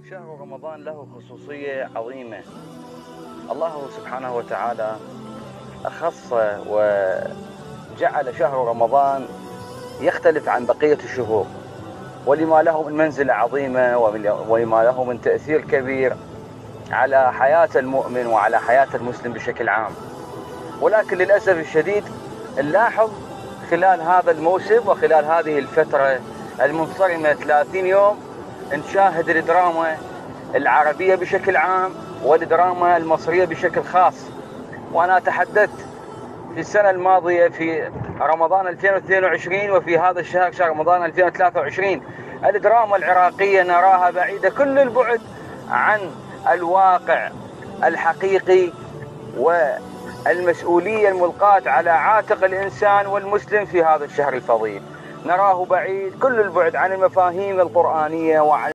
شهر رمضان له خصوصية عظيمة. الله سبحانه وتعالى أخص وجعل شهر رمضان يختلف عن بقية الشهور، ولما له من منزلة عظيمة ولما له من تأثير كبير على حياة المؤمن وعلى حياة المسلم بشكل عام. ولكن للأسف الشديد نلاحظ خلال هذا الموسم وخلال هذه الفترة المنصرمة 30 يوم نشاهد الدراما العربية بشكل عام والدراما المصرية بشكل خاص. وأنا تحدثت في السنة الماضية في رمضان 2022 وفي هذا الشهر شهر رمضان 2023 الدراما العراقية نراها بعيدة كل البعد عن الواقع الحقيقي والمسؤولية الملقاة على عاتق الإنسان والمسلم في هذا الشهر الفضيل. نراه بعيد كل البعد عن المفاهيم القرآنية وعن